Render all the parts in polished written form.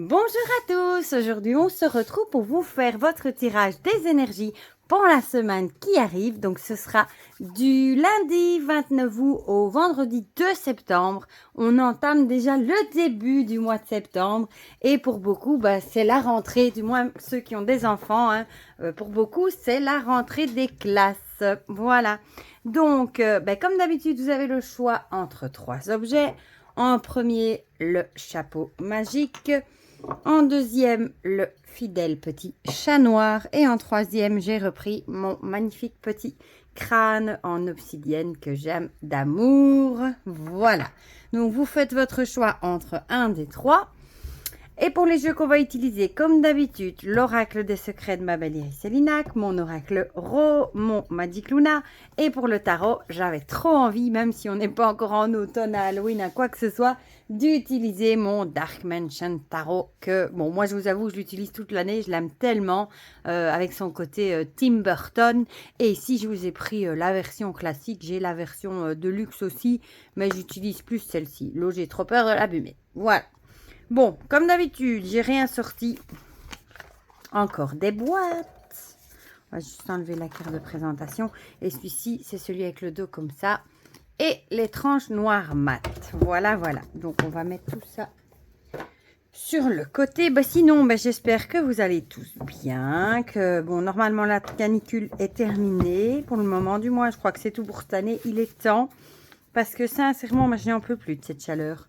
Bonjour à tous, aujourd'hui on se retrouve pour vous faire votre tirage des énergies pour la semaine qui arrive. Donc ce sera du lundi 29 août au vendredi 2 septembre. On entame déjà le début du mois de septembre et pour beaucoup c'est la rentrée, du moins ceux qui ont des enfants. Pour beaucoup c'est la rentrée des classes. Voilà, donc comme d'habitude vous avez le choix entre 3 objets. En premier, le chapeau magique. En deuxième, le fidèle petit chat noir. Et en troisième, j'ai repris mon magnifique petit crâne en obsidienne que j'aime d'amour. Voilà. Donc, vous faites votre choix entre un des trois. Et pour les jeux qu'on va utiliser, comme d'habitude, l'oracle des secrets de ma belle Iris Elinac, mon oracle Ro, mon Magic Luna. Et pour le tarot, j'avais trop envie, même si on n'est pas encore en automne, à Halloween, à quoi que ce soit, d'utiliser mon Dark Mansion Tarot. Que, bon, moi je vous avoue, je l'utilise toute l'année, je l'aime tellement, avec son côté Tim Burton. Et ici, je vous ai pris la version classique, j'ai la version de luxe aussi, mais j'utilise plus celle-ci. L'eau, j'ai trop peur de l'abîmer. Voilà. Bon, comme d'habitude, j'ai rien sorti. Encore des boîtes. On va juste enlever la carte de présentation. Et celui-ci, c'est celui avec le dos comme ça. Et les tranches noires mat. Voilà, voilà. Donc, on va mettre tout ça sur le côté. Sinon, j'espère que vous allez tous bien. Que, bon, normalement, la canicule est terminée. Pour le moment, du moins, je crois que c'est tout pour cette année. Il est temps. Parce que, sincèrement, je n'en peux plus de cette chaleur.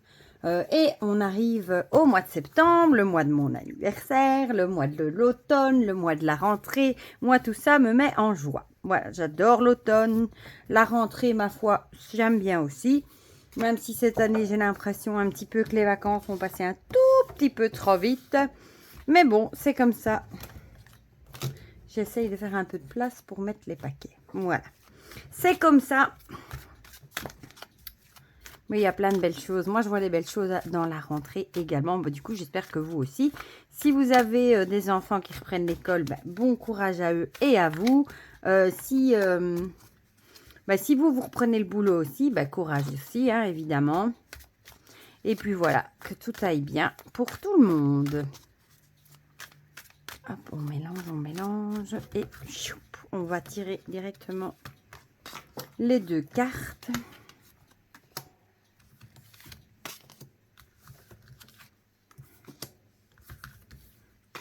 Et on arrive au mois de septembre, le mois de mon anniversaire, le mois de l'automne, le mois de la rentrée. Moi, tout ça me met en joie. Voilà, j'adore l'automne. La rentrée, ma foi, j'aime bien aussi. Même si cette année, j'ai l'impression un petit peu que les vacances vont passer un tout petit peu trop vite. Mais bon, c'est comme ça. J'essaye de faire un peu de place pour mettre les paquets. Voilà. C'est comme ça. Mais il y a plein de belles choses. Moi, je vois des belles choses dans la rentrée également. Du coup, j'espère que vous aussi. Si vous avez des enfants qui reprennent l'école, bon courage à eux et à vous. Si vous reprenez le boulot aussi, courage aussi, hein, évidemment. Et puis voilà, que tout aille bien pour tout le monde. Hop, on mélange. Et choup, on va tirer directement les deux cartes.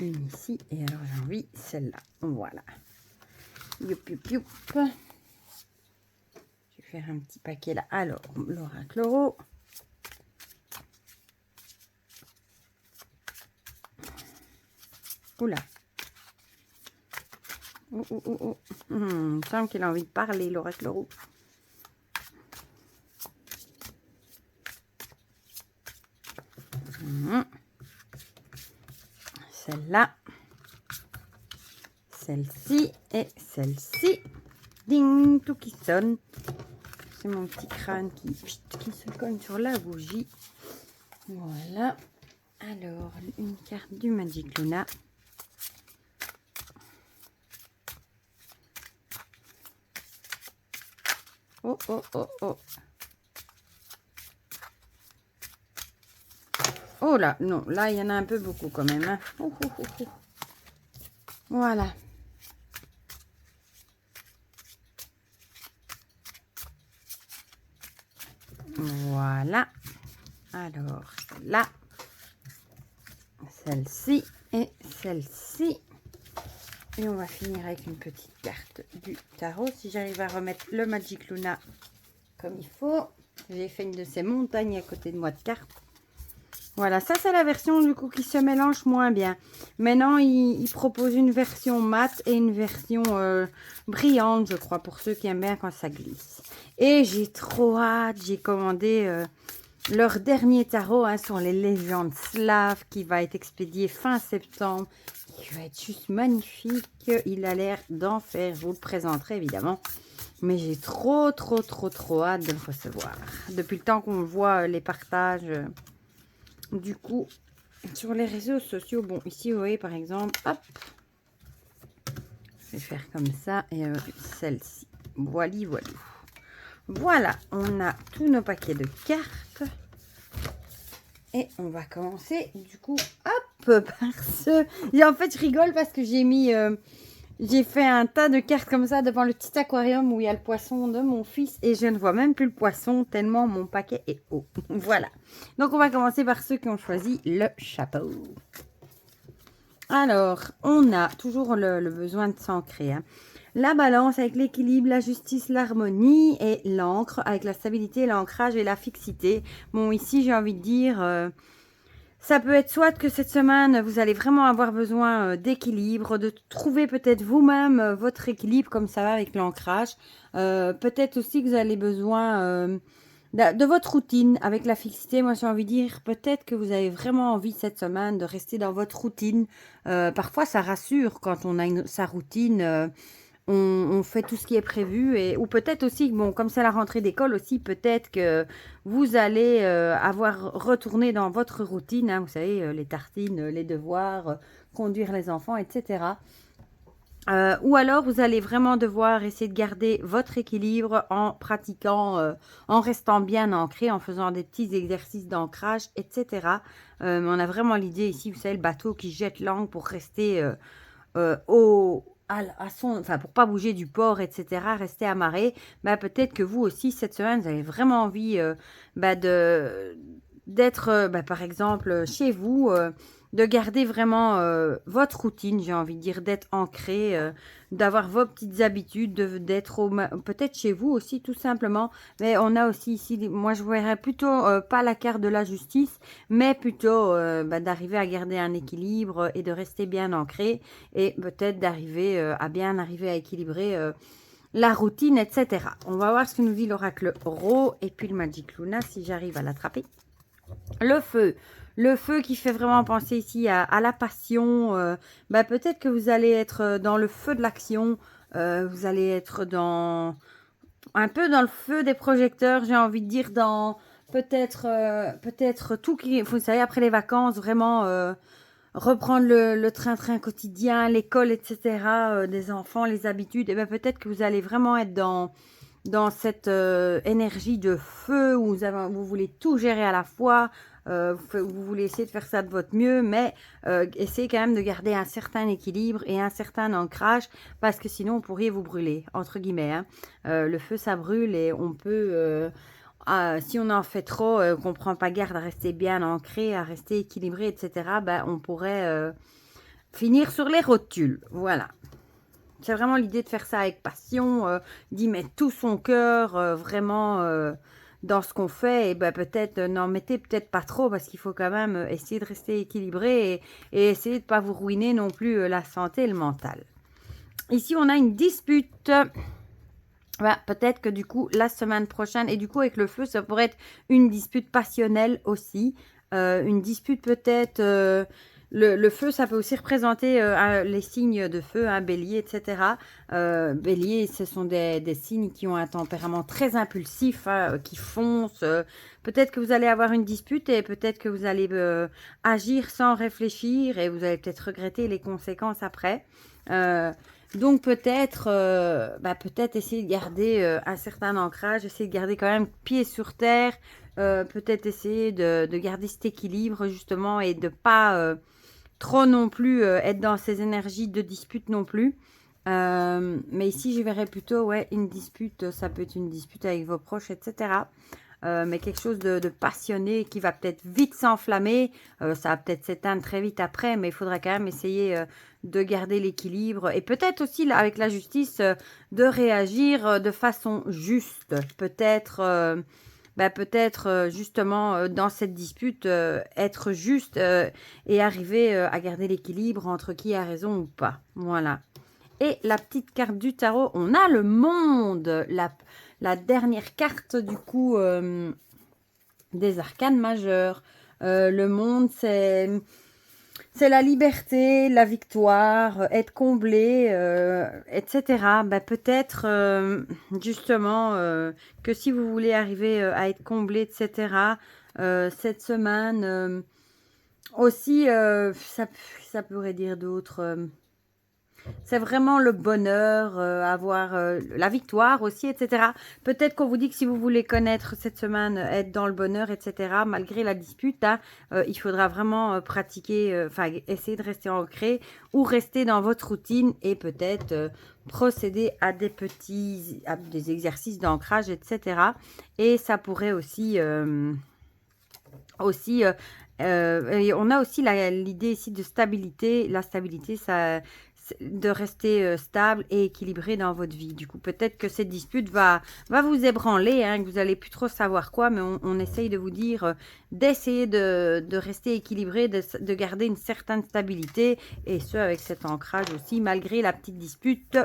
Une ici et alors j'ai envie celle-là. Voilà. Youp, youp, youp. Je vais faire un petit paquet là. Alors, l'oracle Ro. Oula. Oh. Il semble qu'il a envie de parler, l'oracle Ro. Celle-là. Celle-ci et celle-ci. Ding, tout qui sonne. C'est mon petit crâne qui se cogne sur la bougie. Voilà. Alors, une carte du Magic Luna. Oh. Oh là, non, là, il y en a un peu beaucoup quand même. Hein. Oh. Voilà. Voilà. Alors, là, celle-ci et celle-ci. Et on va finir avec une petite carte du tarot. Si j'arrive à remettre le Magic Luna comme il faut. J'ai fait une de ces montagnes à côté de moi de cartes. Voilà, ça c'est la version du coup qui se mélange moins bien. Maintenant, il propose une version mate et une version brillante, je crois, pour ceux qui aiment bien quand ça glisse. Et j'ai trop hâte, j'ai commandé leur dernier tarot sur les légendes slaves qui va être expédié fin septembre. Qui va être juste magnifique. Il a l'air d'enfer. Je vous le présenterai évidemment. Mais j'ai trop hâte de le recevoir. Depuis le temps qu'on voit les partages... Du coup, sur les réseaux sociaux, bon, ici, vous voyez, par exemple, hop, je vais faire comme ça, et celle-ci, voilà. Voilà, on a tous nos paquets de cartes, et on va commencer, du coup, hop, parce et en fait, je rigole parce que j'ai fait un tas de cartes comme ça devant le petit aquarium où il y a le poisson de mon fils et je ne vois même plus le poisson tellement mon paquet est haut. Voilà. Donc, on va commencer par ceux qui ont choisi le chapeau. Alors, on a toujours le besoin de s'ancrer. Hein. La balance avec l'équilibre, la justice, l'harmonie et l'encre avec la stabilité, l'ancrage et la fixité. Bon, ici, j'ai envie de dire... ça peut être soit que cette semaine, vous allez vraiment avoir besoin d'équilibre, de trouver peut-être vous-même votre équilibre comme ça va avec l'ancrage. Peut-être aussi que vous avez besoin de votre routine avec la fixité. Moi, j'ai envie de dire peut-être que vous avez vraiment envie cette semaine de rester dans votre routine. Parfois, ça rassure quand on a sa routine. On fait tout ce qui est prévu ou peut-être aussi, bon, comme c'est la rentrée d'école aussi, peut-être que vous allez avoir retourné dans votre routine, hein, vous savez, les tartines, les devoirs, conduire les enfants, etc. Ou alors, vous allez vraiment devoir essayer de garder votre équilibre en pratiquant, en restant bien ancré, en faisant des petits exercices d'ancrage, etc. On a vraiment l'idée ici, vous savez, le bateau qui jette l'angle pour rester enfin pour pas bouger du port, etc., rester amarré, peut-être que vous aussi, cette semaine, vous avez vraiment envie d'être, par exemple, chez vous, de garder vraiment votre routine, j'ai envie de dire, d'être ancré, d'avoir vos petites habitudes, d'être peut-être chez vous aussi, tout simplement. Mais on a aussi ici, moi je verrais plutôt pas la carte de la justice, mais plutôt d'arriver à garder un équilibre et de rester bien ancré et peut-être d'arriver à bien arriver à équilibrer la routine, etc. On va voir ce que nous dit l'oracle Ro et puis le Magic Luna si j'arrive à l'attraper. Le feu qui fait vraiment penser ici à la passion. Peut-être que vous allez être dans le feu de l'action. Vous allez être un peu dans le feu des projecteurs, j'ai envie de dire, dans peut-être tout qui... Vous savez, après les vacances, vraiment reprendre le train-train quotidien, l'école, etc., des enfants, les habitudes. Et peut-être que vous allez vraiment être dans cette énergie de feu où vous voulez tout gérer à la fois, vous voulez essayer de faire ça de votre mieux, mais essayez quand même de garder un certain équilibre et un certain ancrage, parce que sinon, vous pourriez vous brûler, entre guillemets. Hein. Le feu, ça brûle et on peut... si on en fait trop, qu'on ne prend pas garde à rester bien ancré, à rester équilibré, etc., on pourrait finir sur les rotules. Voilà. C'est vraiment l'idée de faire ça avec passion, d'y mettre tout son cœur, vraiment dans ce qu'on fait. Et peut-être, n'en mettez peut-être pas trop parce qu'il faut quand même essayer de rester équilibré et essayer de ne pas vous ruiner non plus la santé et le mental. Ici, on a une dispute. Peut-être que du coup, la semaine prochaine, et du coup, avec le feu, ça pourrait être une dispute passionnelle aussi. Une dispute peut-être... le feu, ça peut aussi représenter les signes de feu, hein, bélier, etc. Bélier, ce sont des signes qui ont un tempérament très impulsif, hein, qui foncent. Peut-être que vous allez avoir une dispute et peut-être que vous allez agir sans réfléchir et vous allez peut-être regretter les conséquences après. Donc peut-être essayer de garder un certain ancrage, essayer de garder quand même pied sur terre, peut-être essayer de garder cet équilibre justement et de pas trop non plus être dans ces énergies de dispute non plus. Mais ici je verrais plutôt une dispute, ça peut être une dispute avec vos proches, etc. Mais quelque chose de passionné qui va peut-être vite s'enflammer. Ça va peut-être s'éteindre très vite après, mais il faudrait quand même essayer de garder l'équilibre. Et peut-être aussi, là, avec la justice, de réagir de façon juste. Peut-être justement dans cette dispute, être juste et arriver à garder l'équilibre entre qui a raison ou pas. Voilà. Et la petite carte du tarot, on a le monde, la dernière carte du coup des arcanes majeures. Le monde, c'est la liberté, la victoire, être comblé, etc. Peut-être justement que si vous voulez arriver à être comblé, etc., cette semaine aussi, ça pourrait dire d'autres... C'est vraiment le bonheur, avoir la victoire aussi, etc. Peut-être qu'on vous dit que si vous voulez connaître cette semaine, être dans le bonheur, etc., malgré la dispute, hein, il faudra vraiment pratiquer, enfin essayer de rester ancré ou rester dans votre routine et peut-être procéder à des exercices d'ancrage, etc. Et ça pourrait aussi... et on a aussi l'idée ici de stabilité. La stabilité, ça, de rester stable et équilibré dans votre vie. Du coup, peut-être que cette dispute va vous ébranler, hein, que vous n'allez plus trop savoir quoi, mais on essaye de vous dire d'essayer de rester équilibré, de garder une certaine stabilité, et ce, avec cet ancrage aussi, malgré la petite dispute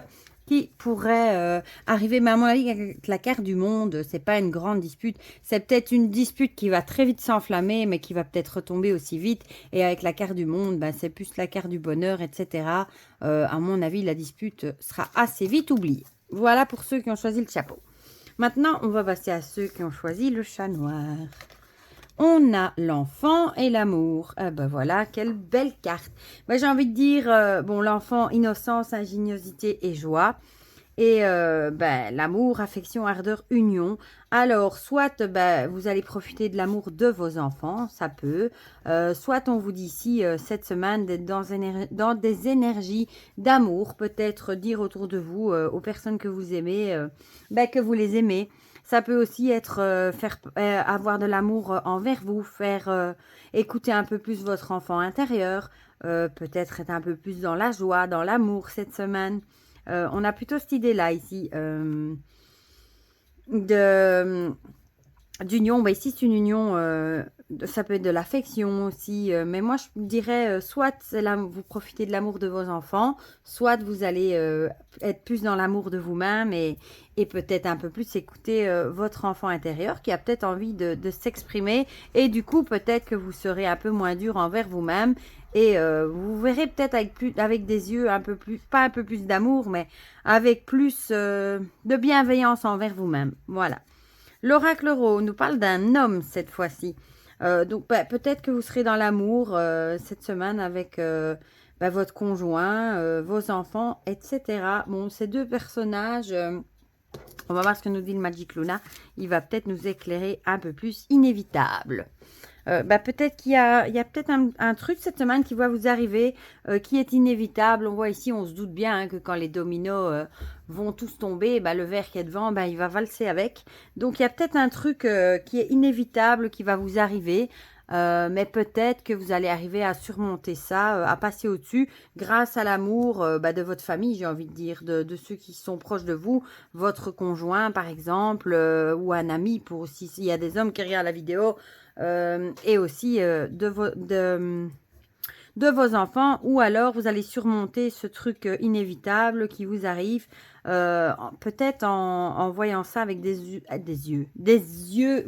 qui pourrait arriver. Mais à mon avis, avec la carte du monde, c'est pas une grande dispute. C'est peut-être une dispute qui va très vite s'enflammer, mais qui va peut-être retomber aussi vite. Et avec la carte du monde, ben, c'est plus la carte du bonheur, etc. À mon avis, la dispute sera assez vite oubliée. Voilà pour ceux qui ont choisi le chapeau. Maintenant, on va passer à ceux qui ont choisi le chat noir. On a l'enfant et l'amour. Ben voilà, quelle belle carte. Ben, j'ai envie de dire, bon, l'enfant, innocence, ingéniosité et joie. Et ben, l'amour, affection, ardeur, union. Alors, soit ben, vous allez profiter de l'amour de vos enfants, ça peut. Soit on vous dit ici, cette semaine, d'être dans des énergies d'amour. Peut-être dire autour de vous, aux personnes que vous aimez, ben, que vous les aimez. Ça peut aussi être avoir de l'amour envers vous, faire écouter un peu plus votre enfant intérieur, peut-être être un peu plus dans la joie, dans l'amour cette semaine. On a plutôt cette idée-là ici d'union. Bah, ici, c'est une union, ça peut être de l'affection aussi. Mais moi, je dirais, soit là, vous profitez de l'amour de vos enfants, soit vous allez être plus dans l'amour de vous-même et peut-être un peu plus écouter votre enfant intérieur qui a peut-être envie de s'exprimer. Et du coup, peut-être que vous serez un peu moins dur envers vous-même. Et vous verrez peut-être avec des yeux un peu plus, pas un peu plus d'amour, mais avec plus de bienveillance envers vous-même. Voilà. L'oracle Rose nous parle d'un homme cette fois-ci. Donc bah, peut-être que vous serez dans l'amour cette semaine avec bah, votre conjoint, vos enfants, etc. Bon, ces deux personnages, on va voir ce que nous dit le Magic Luna. Il va peut-être nous éclairer un peu plus. Inévitable. Bah, peut-être qu'il y a peut-être un truc cette semaine qui va vous arriver, qui est inévitable. On voit ici, on se doute bien hein, que quand les dominos vont tous tomber, bah, le verre qui est devant, bah, il va valser avec. Donc, il y a peut-être un truc qui est inévitable, qui va vous arriver. Mais peut-être que vous allez arriver à surmonter ça, à passer au-dessus, grâce à l'amour bah, de votre famille, j'ai envie de dire, de ceux qui sont proches de vous, votre conjoint par exemple, ou un ami, pour aussi s'il y a des hommes qui regardent la vidéo, et aussi de vos enfants, ou alors vous allez surmonter ce truc inévitable qui vous arrive, peut-être en voyant ça avec des yeux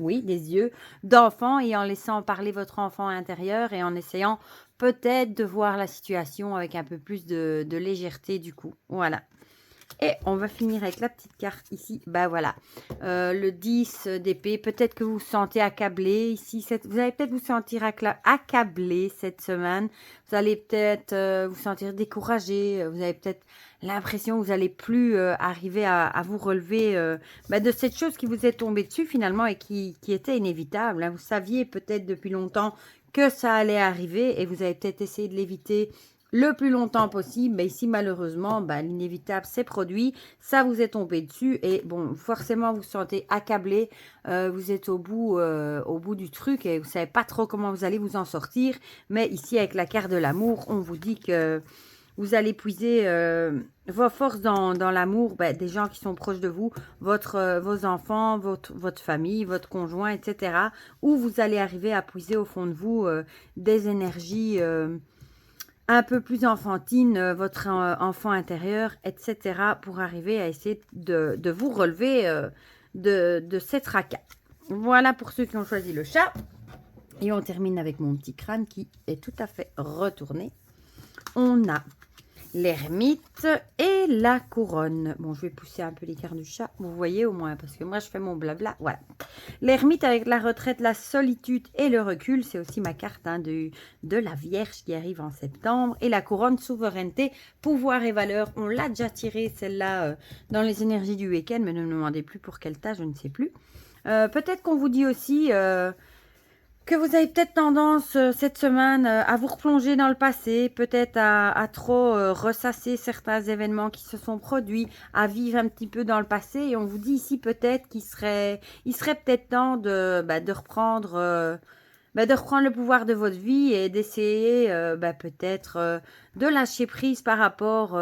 d'enfant et en laissant parler votre enfant intérieur et en essayant peut-être de voir la situation avec un peu plus de légèreté du coup. Voilà. Et on va finir avec la petite carte ici. Bah voilà, le 10 d'épée. Peut-être que vous vous sentez accablé ici. Vous allez peut-être vous sentir accablé cette semaine. Vous allez peut-être vous sentir découragé. Vous avez peut-être l'impression que vous n'allez plus arriver à vous relever bah, de cette chose qui vous est tombée dessus finalement et qui était inévitable. Hein. Vous saviez peut-être depuis longtemps que ça allait arriver et vous avez peut-être essayé de l'éviter le plus longtemps possible. Mais ici, malheureusement, bah, l'inévitable s'est produit. Ça vous est tombé dessus. Et bon, forcément, vous vous sentez accablé. Vous êtes au bout du truc et vous ne savez pas trop comment vous allez vous en sortir. Mais ici, avec la carte de l'amour, on vous dit que vous allez puiser vos forces dans l'amour bah, des gens qui sont proches de vous, vos enfants, votre famille, votre conjoint, etc. Où vous allez arriver à puiser au fond de vous des énergies un peu plus enfantine, votre enfant intérieur, etc. pour arriver à essayer de vous relever de cette tracas. Voilà pour ceux qui ont choisi le chat. Et on termine avec mon petit crâne qui est tout à fait retourné. On a l'ermite et la couronne. Bon, je vais pousser un peu l'écart du chat, vous voyez au moins, parce que moi je fais mon blabla. Voilà. L'ermite avec la retraite, la solitude et le recul, c'est aussi ma carte hein, de la Vierge qui arrive en septembre. Et la couronne, souveraineté, pouvoir et valeur. On l'a déjà tirée celle-là dans les énergies du week-end, mais ne me demandez plus pour quel tas, je ne sais plus. Peut-être qu'on vous dit aussi... que vous avez peut-être tendance cette semaine à vous replonger dans le passé, peut-être à trop ressasser certains événements qui se sont produits, à vivre un petit peu dans le passé. Et on vous dit ici peut-être il serait peut-être temps de reprendre le pouvoir de votre vie et d'essayer peut-être de lâcher prise par rapport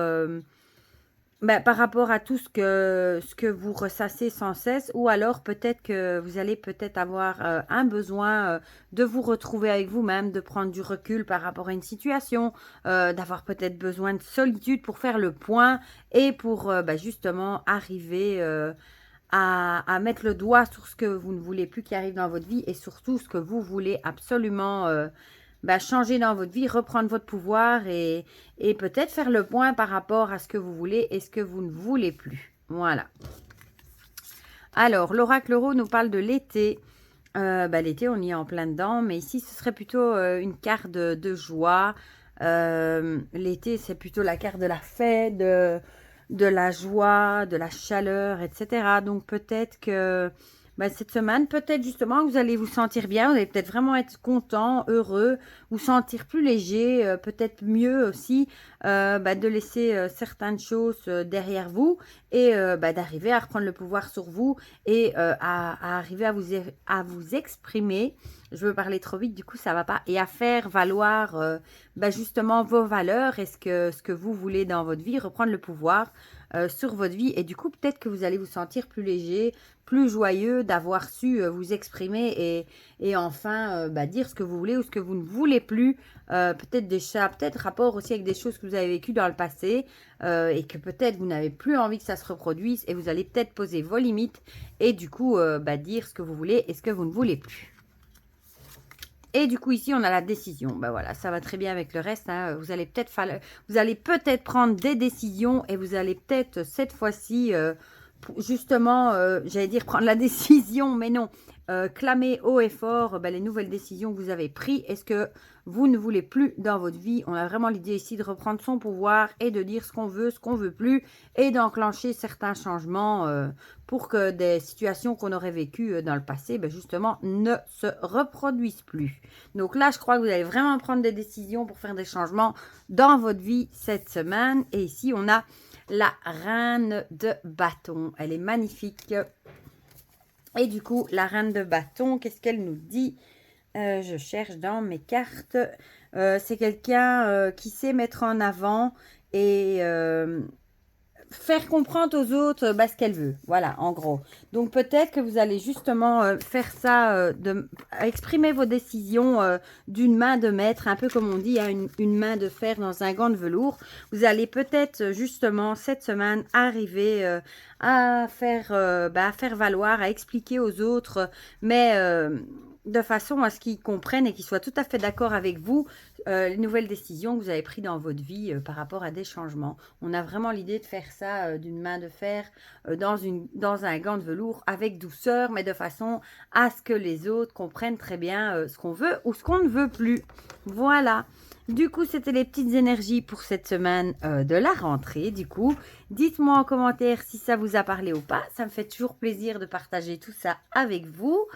à tout ce que vous ressassez sans cesse, ou alors peut-être que vous allez peut-être avoir un besoin de vous retrouver avec vous-même, de prendre du recul par rapport à une situation, d'avoir peut-être besoin de solitude pour faire le point et pour justement arriver à mettre le doigt sur ce que vous ne voulez plus qui arrive dans votre vie et surtout ce que vous voulez absolument changer dans votre vie, reprendre votre pouvoir et peut-être faire le point par rapport à ce que vous voulez et ce que vous ne voulez plus. Voilà. Alors, l'oracle Euro nous parle de l'été. L'été, on y est en plein dedans, mais ici, ce serait plutôt une carte de joie. L'été, c'est plutôt la carte de la fête, de la joie, de la chaleur, etc. Donc, peut-être que... cette semaine, peut-être justement que vous allez vous sentir bien, vous allez peut-être vraiment être content, heureux, vous sentir plus léger, peut-être mieux aussi de laisser certaines choses derrière vous et d'arriver à reprendre le pouvoir sur vous et à arriver à vous exprimer. Je veux parler trop vite, du coup ça va pas. Et à faire valoir justement vos valeurs et ce que vous voulez dans votre vie, reprendre le pouvoir sur votre vie. Et du coup peut-être que vous allez vous sentir plus léger, plus joyeux d'avoir su vous exprimer et enfin dire ce que vous voulez ou ce que vous ne voulez plus. Peut-être peut-être rapport aussi avec des choses que vous avez vécues dans le passé et que peut-être vous n'avez plus envie que ça se reproduise et vous allez peut-être poser vos limites et du coup dire ce que vous voulez et ce que vous ne voulez plus. Et du coup, ici, on a la décision. Voilà, ça va très bien avec le reste. Hein. Vous allez peut-être prendre des décisions et vous allez peut-être cette fois-ci, justement, j'allais dire prendre la décision, mais non, clamer haut et fort les nouvelles décisions que vous avez prises. Est-ce que vous ne voulez plus dans votre vie? On a vraiment l'idée ici de reprendre son pouvoir et de dire ce qu'on veut plus et d'enclencher certains changements pour que des situations qu'on aurait vécues dans le passé, justement, ne se reproduisent plus. Donc là, je crois que vous allez vraiment prendre des décisions pour faire des changements dans votre vie cette semaine. Et ici, on a la reine de bâton. Elle est magnifique. Et du coup, la reine de bâton, qu'est-ce qu'elle nous dit? Je cherche dans mes cartes. C'est quelqu'un qui sait mettre en avant et faire comprendre aux autres ce qu'elle veut. Voilà, en gros. Donc, peut-être que vous allez justement faire ça, exprimer vos décisions d'une main de maître, un peu comme on dit, une main de fer dans un gant de velours. Vous allez peut-être justement cette semaine arriver à faire valoir, à expliquer aux autres, mais de façon à ce qu'ils comprennent et qu'ils soient tout à fait d'accord avec vous les nouvelles décisions que vous avez prises dans votre vie par rapport à des changements. On a vraiment l'idée de faire ça d'une main de fer dans un gant de velours avec douceur, mais de façon à ce que les autres comprennent très bien ce qu'on veut ou ce qu'on ne veut plus. Voilà. Du coup, c'était les petites énergies pour cette semaine de la rentrée. Du coup, dites-moi en commentaire si ça vous a parlé ou pas. Ça me fait toujours plaisir de partager tout ça avec vous.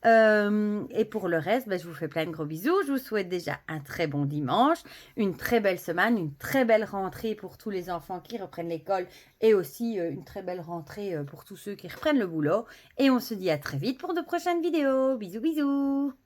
Et pour le reste, je vous fais plein de gros bisous. Je vous souhaite déjà un très bon dimanche, une très belle semaine, une très belle rentrée pour tous les enfants qui reprennent l'école et aussi une très belle rentrée pour tous ceux qui reprennent le boulot. Et on se dit à très vite pour de prochaines vidéos. Bisous, bisous!